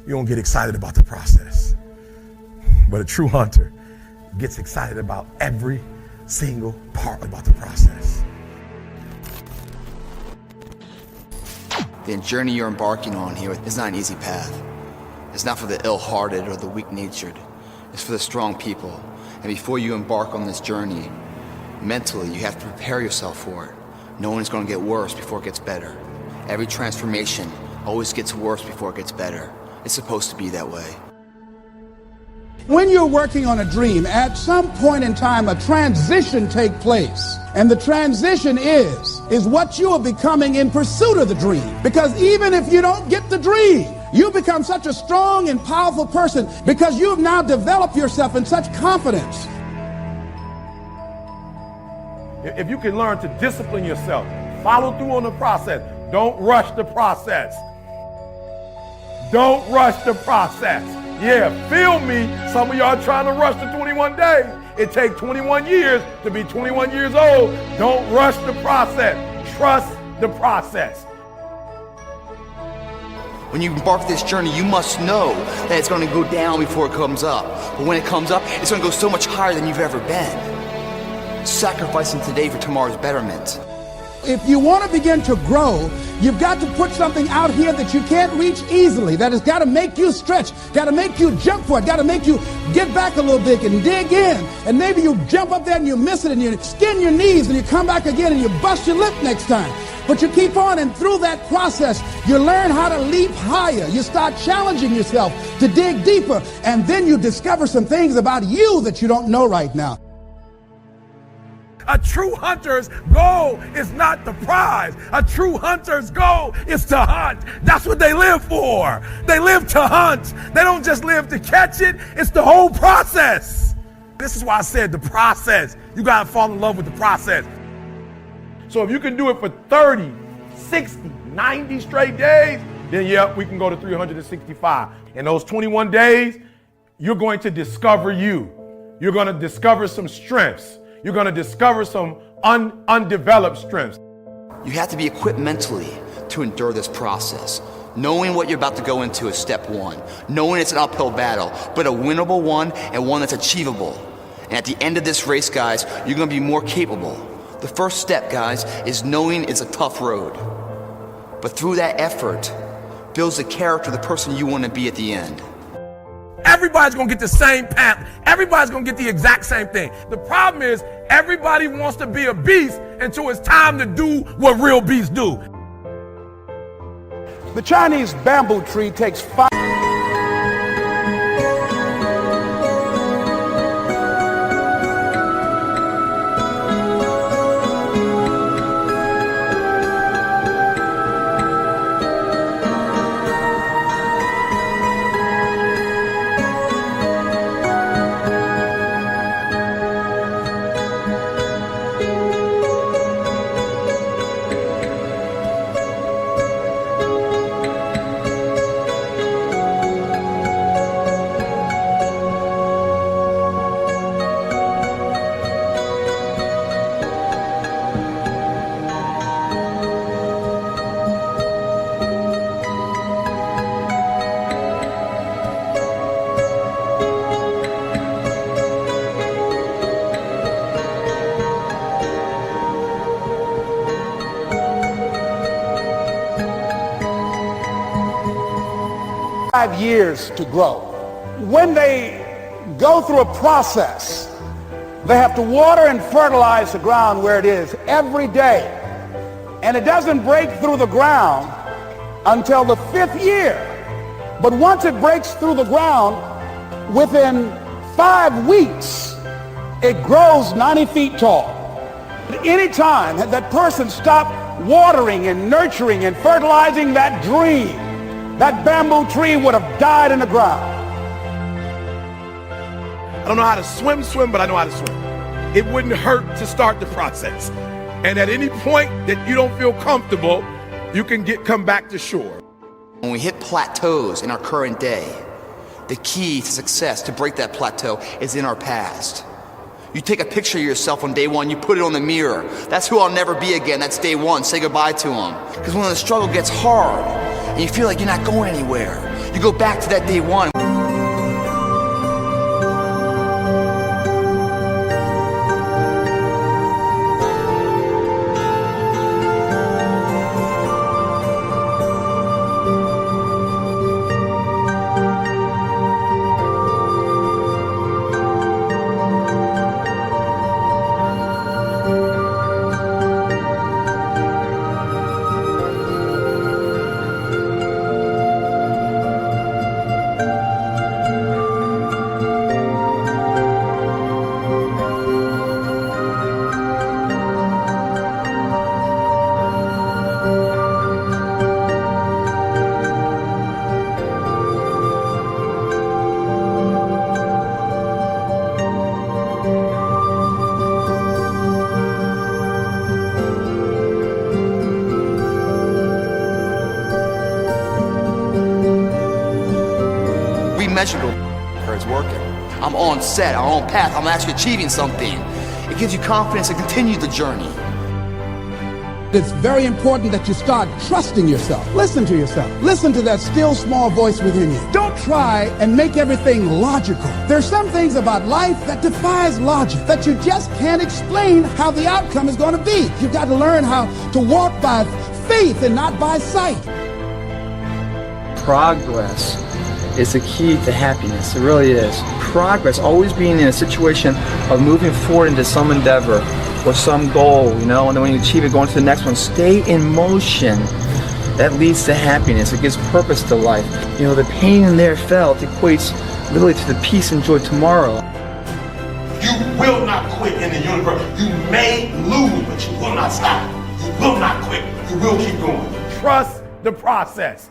you don't get excited about the process. But a true hunter gets excited about every single part about the process. The journey you're embarking on here is not an easy path. It's not for the ill-hearted or the weak-natured. It's for the strong people. And before you embark on this journey, mentally, you have to prepare yourself for it, knowing it's going to get worse before it gets better. Every transformation always gets worse before it gets better. It's supposed to be that way. When you're working on a dream, at some point in time, a transition takes place. And the transition is what you are becoming in pursuit of the dream. Because even if you don't get the dream, you become such a strong and powerful person because you have now developed yourself in such confidence. If you can learn to discipline yourself, follow through on the process, don't rush the process. Don't rush the process. Yeah, feel me. Some of y'all trying to rush the 21 days. It takes 21 years to be 21 years old. Don't rush the process. Trust the process. When you embark this journey, you must know that it's going to go down before it comes up. But when it comes up, it's going to go so much higher than you've ever been. Sacrificing today for tomorrow's betterment. If you want to begin to grow, you've got to put something out here that you can't reach easily, that has got to make you stretch, got to make you jump for it, got to make you get back a little bit and dig in. And maybe you jump up there and you miss it and you skin your knees and you come back again and you bust your lip next time. But you keep on, and through that process, you learn how to leap higher. You start challenging yourself to dig deeper, and then you discover some things about you that you don't know right now. A true hunter's goal is not the prize. A true hunter's goal is to hunt. That's what they live for. They live to hunt. They don't just live to catch it. It's the whole process. This is why I said the process. You got to fall in love with the process. So if you can do it for 30, 60, 90 straight days, then yeah, we can go to 365. In those 21 days, you're going to discover you. You're going to discover some strengths. You're going to discover some undeveloped strengths. You have to be equipped mentally to endure this process. Knowing what you're about to go into is step one. Knowing it's an uphill battle, but a winnable one and one that's achievable. And at the end of this race, guys, you're going to be more capable. The first step, guys, is knowing it's a tough road. But through that effort, builds the character of the person you want to be at the end. Everybody's going to get the same path. Everybody's going to get the exact same thing. The problem is everybody wants to be a beast until it's time to do what real beasts do. The Chinese bamboo tree takes 5 years to grow. When they go through a process, they have to water and fertilize the ground where it is every day. And it doesn't break through the ground until the 5th year. But once it breaks through the ground, within 5 weeks, it grows 90 feet tall. At any time that person stopped watering and nurturing and fertilizing that dream, that bamboo tree would have died in the ground. I don't know how to swim, but I know how to swim. It wouldn't hurt to start the process. And at any point that you don't feel comfortable, you can come back to shore. When we hit plateaus in our current day, the key to success, to break that plateau, is in our past. You take a picture of yourself on day one, you put it on the mirror. That's who I'll never be again. That's day one. Say goodbye to him. Because when the struggle gets hard, and you feel like you're not going anywhere, You go back to that day one. Measurable. It's working. I'm on set, I'm on path, I'm actually achieving something. It gives you confidence to continue the journey. It's very important that you start trusting yourself. Listen to yourself. Listen to that still small voice within you. Don't try and make everything logical. There's some things about life that defies logic, that you just can't explain how the outcome is going to be. You've got to learn how to walk by faith and not by sight. Progress is the key to happiness. It really is. Progress, always being in a situation of moving forward into some endeavor or some goal, and then when you achieve it, going to the next one. Stay in motion. That leads to happiness. It gives purpose to life. The pain in there felt equates literally to the peace and joy tomorrow. You will not quit in the universe. You may lose, but you will not stop. You will not quit. You will keep going. Trust the process.